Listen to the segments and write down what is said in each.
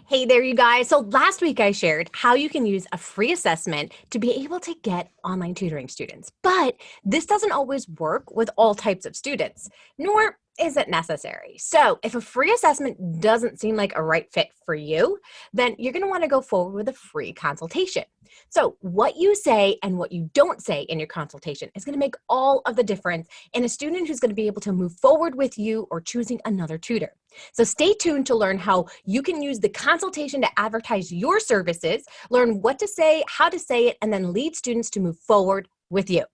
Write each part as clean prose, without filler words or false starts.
Hey there, you guys. So last week I shared how you can use a free assessment to be able to get online tutoring students. But this doesn't always work with all types of students, nor is it necessary. So if a free assessment doesn't seem like a right fit for you, then you're going to want to go forward with a free consultation. So what you say and what you don't say in your consultation is going to make all of the difference in a student who's going to be able to move forward with you or choosing another tutor. So stay tuned to learn how you can use the consultation to advertise your services, learn what to say, how to say it, and then lead students to move forward with you.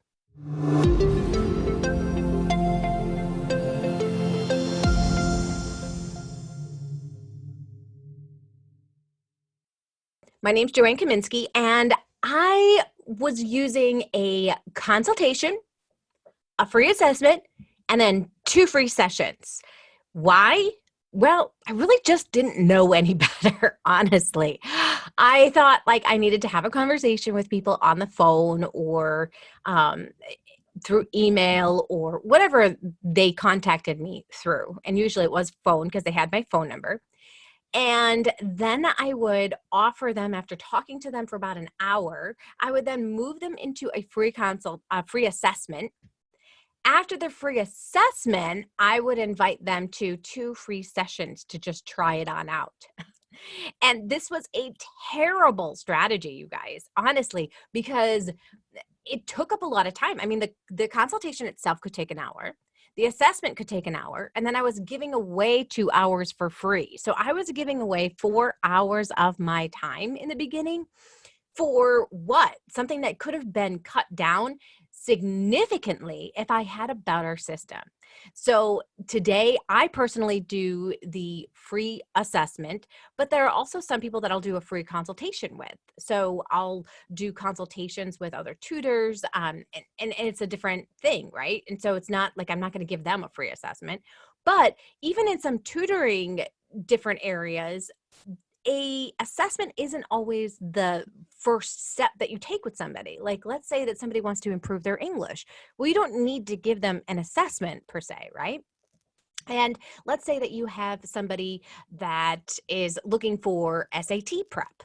My name's Joanne Kaminski, and I was using a consultation, a free assessment, and then 2 free sessions. Why? Well, I really just didn't know any better, honestly. I thought like I needed to have a conversation with people on the phone or through email or whatever they contacted me through. And usually it was phone because they had my phone number. And then I would offer them, after talking to them for about an hour, I would then move them into a free free assessment. After the free assessment, I would invite them to 2 free sessions to just try it on out. And this was a terrible strategy, you guys, honestly, because it took up a lot of time. I mean, the consultation itself could take an hour. The assessment could take an hour, and then I was giving away 2 hours for free. So I was giving away 4 hours of my time in the beginning for what? Something that could have been cut down significantly if I had a better system. So today, I personally do the free assessment, but there are also some people that I'll do a free consultation with. So I'll do consultations with other tutors, and it's a different thing, right? And so it's not like I'm not going to give them a free assessment. But even in some tutoring different areas, a assessment isn't always the first step that you take with somebody. Like, let's say that somebody wants to improve their English. Well, you don't need to give them an assessment per se, right? And let's say that you have somebody that is looking for SAT prep.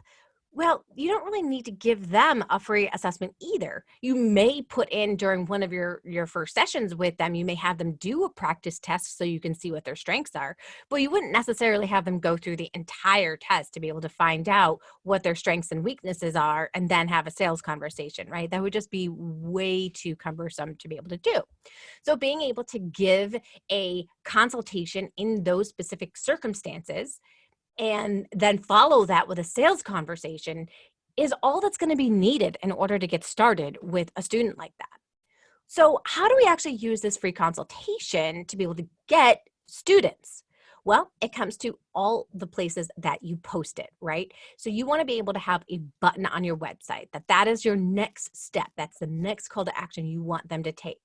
Well, you don't really need to give them a free assessment either. You may put in during one of your first sessions with them, you may have them do a practice test so you can see what their strengths are, but you wouldn't necessarily have them go through the entire test to be able to find out what their strengths and weaknesses are and then have a sales conversation, right? That would just be way too cumbersome to be able to do. So being able to give a consultation in those specific circumstances and then follow that with a sales conversation is all that's going to be needed in order to get started with a student like that. So how do we actually use this free consultation to be able to get students? Well, it comes to all the places that you post it, right? So you want to be able to have a button on your website that is your next step. That's the next call to action you want them to take.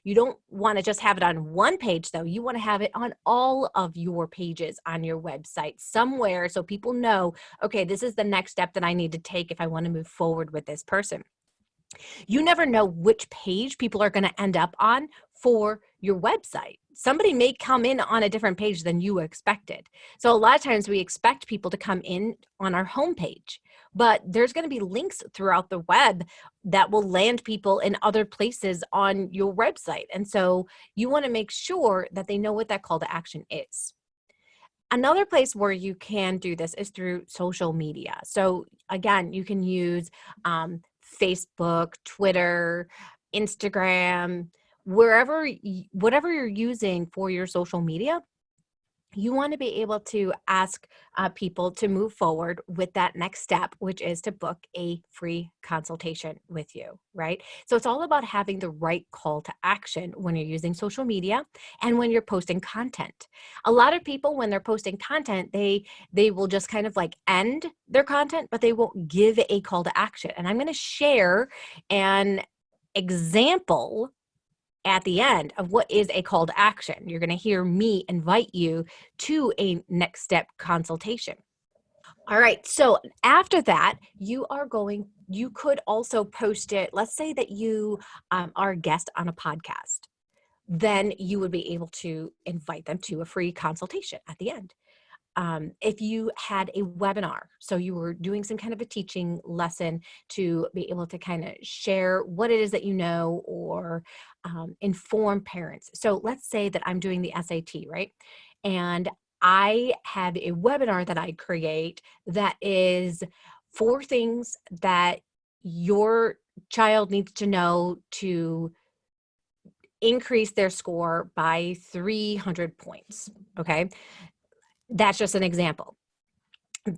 You don't want to just have it on one page though. You want to have it on all of your pages on your website somewhere so people know, okay, this is the next step that I need to take if I want to move forward with this person. You never know which page people are going to end up on for your website. Somebody may come in on a different page than you expected. So a lot of times we expect people to come in on our homepage, but there's going to be links throughout the web that will land people in other places on your website. And so you want to make sure that they know what that call to action is. Another place where you can do this is through social media. So again, you can use Facebook, Twitter, Instagram, whatever you're using for your social media. You want to be able to ask people to move forward with that next step, which is to book a free consultation with you, right? So it's all about having the right call to action when you're using social media and when you're posting content. A lot of people, when they're posting content, they will just kind of like end their content, but they won't give a call to action. And I'm going to share an example at the end of what is a call to action. You're going to hear me invite you to a next step consultation. All right. So after that, you could also post it. Let's say that you are a guest on a podcast. Then you would be able to invite them to a free consultation at the end. if you had a webinar, so you were doing some kind of a teaching lesson to be able to kind of share what it is that you know, or inform parents. So let's say that I'm doing the SAT, right? And I have a webinar that I create that is 4 things that your child needs to know to increase their score by 300 points, okay? That's just an example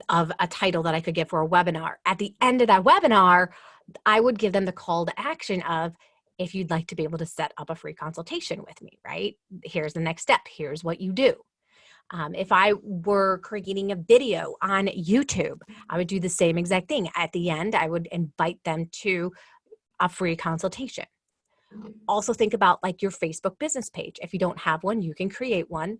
of a title that I could give for a webinar. At the end of that webinar, I would give them the call to action of, if you'd like to be able to set up a free consultation with me, right? Here's the next step. Here's what you do. If I were creating a video on YouTube, I would do the same exact thing. At the end, I would invite them to a free consultation. Also think about like your Facebook business page. If you don't have one, you can create one.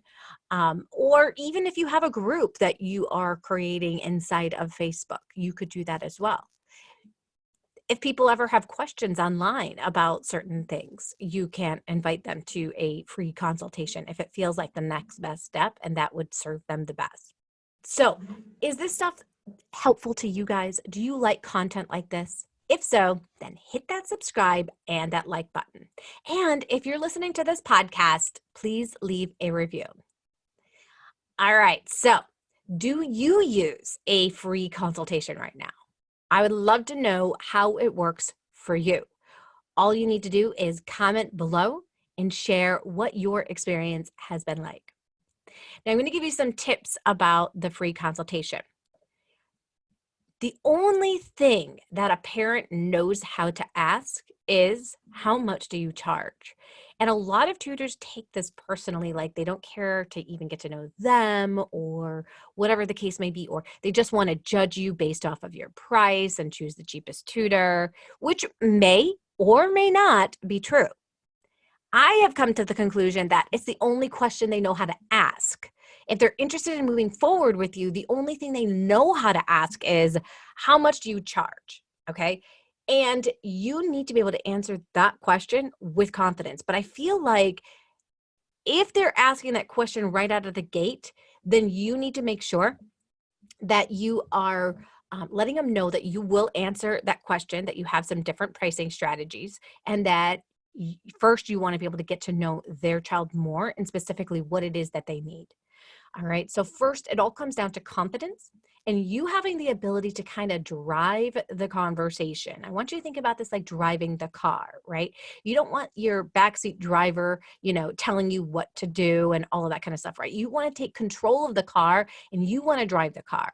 Or even if you have a group that you are creating inside of Facebook, you could do that as well. If people ever have questions online about certain things, you can invite them to a free consultation if it feels like the next best step and that would serve them the best. So, is this stuff helpful to you guys? Do you like content like this? If so, then hit that subscribe and that like button. And if you're listening to this podcast, please leave a review. All right, so do you use a free consultation right now? I would love to know how it works for you. All you need to do is comment below and share what your experience has been like. Now, I'm going to give you some tips about the free consultation. The only thing that a parent knows how to ask is, how much do you charge? And a lot of tutors take this personally, like they don't care to even get to know them or whatever the case may be, or they just want to judge you based off of your price and choose the cheapest tutor, which may or may not be true. I have come to the conclusion that it's the only question they know how to ask. If they're interested in moving forward with you, the only thing they know how to ask is, how much do you charge? Okay. And you need to be able to answer that question with confidence. But I feel like if they're asking that question right out of the gate, then you need to make sure that you are letting them know that you will answer that question, that you have some different pricing strategies, and that first you want to be able to get to know their child more and specifically what it is that they need. All right. So first, it all comes down to confidence and you having the ability to kind of drive the conversation. I want you to think about this like driving the car, right? You don't want your backseat driver, telling you what to do and all of that kind of stuff, right? You want to take control of the car and you want to drive the car.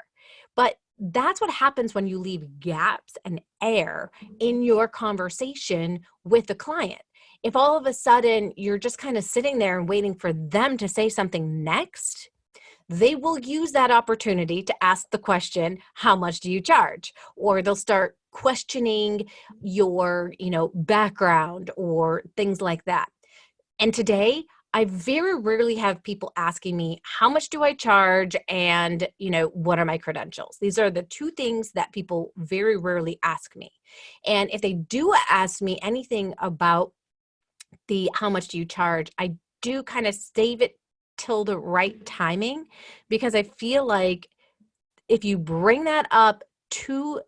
But that's what happens when you leave gaps and air in your conversation with the client. If all of a sudden you're just kind of sitting there and waiting for them to say something next, they will use that opportunity to ask the question, how much do you charge? Or they'll start questioning your, background or things like that. And today, I very rarely have people asking me, how much do I charge? And, what are my credentials? These are the 2 things that people very rarely ask me. And if they do ask me anything about the how much do you charge, I do kind of save it till the right timing, because I feel like if you bring that up too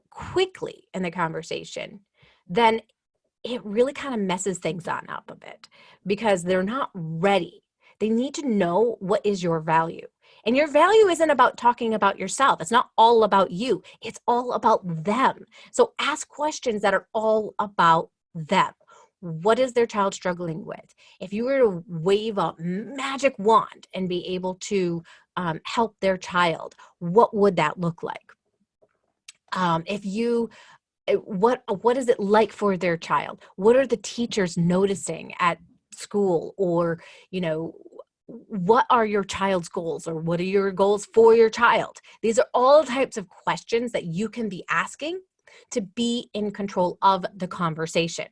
quickly in the conversation, then it really kind of messes things on up a bit because they're not ready. They need to know what is your value. And your value isn't about talking about yourself. It's not all about you. It's all about them. So ask questions that are all about them. What is their child struggling with? If you were to wave a magic wand and be able to help their child, what would that look like? What is it like for their child? What are the teachers noticing at school? Or, what are your child's goals, or what are your goals for your child? These are all types of questions that you can be asking to be in control of the conversation.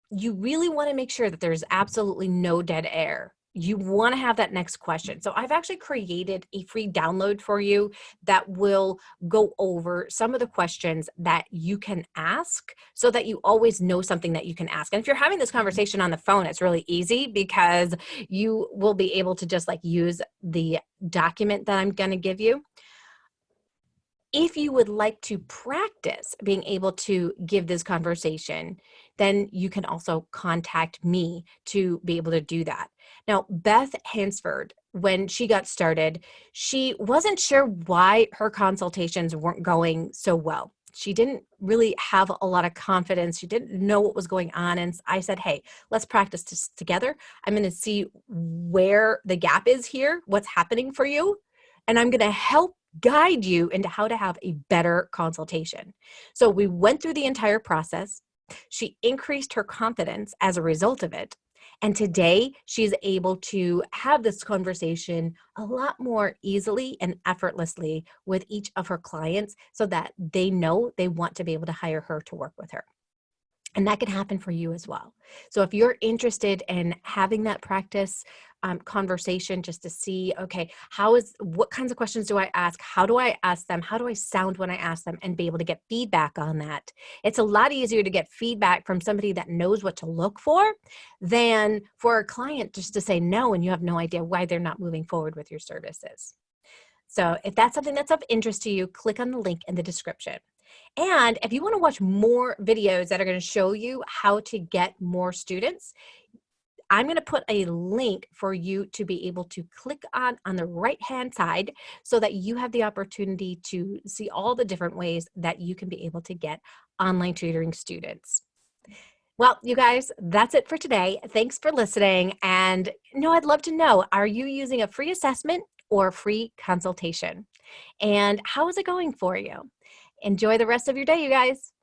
You really want to make sure that there's absolutely no dead air you want to have that next question. So I've actually created a free download for you that will go over some of the questions that you can ask so that you always know something that you can ask. And if you're having this conversation on the phone, it's really easy because you will be able to just like use the document that I'm going to give you. If you would like to practice being able to give this conversation, then you can also contact me to be able to do that. Now, Beth Hansford, when she got started, she wasn't sure why her consultations weren't going so well. She didn't really have a lot of confidence. She didn't know what was going on. And I said, hey, let's practice this together. I'm going to see where the gap is here, what's happening for you. And I'm going to help guide you into how to have a better consultation. So we went through the entire process. She increased her confidence as a result of it. And today she's able to have this conversation a lot more easily and effortlessly with each of her clients so that they know they want to be able to hire her to work with her. And that can happen for you as well. So if you're interested in having that practice conversation just to see, okay, what kinds of questions do I ask? How do I ask them? How do I sound when I ask them and be able to get feedback on that? It's a lot easier to get feedback from somebody that knows what to look for than for a client just to say no and you have no idea why they're not moving forward with your services. So if that's something that's of interest to you, click on the link in the description. And if you want to watch more videos that are going to show you how to get more students, I'm going to put a link for you to be able to click on the right-hand side so that you have the opportunity to see all the different ways that you can be able to get online tutoring students. Well, you guys, that's it for today. Thanks for listening. And I'd love to know, are you using a free assessment or a free consultation? And how is it going for you? Enjoy the rest of your day, you guys.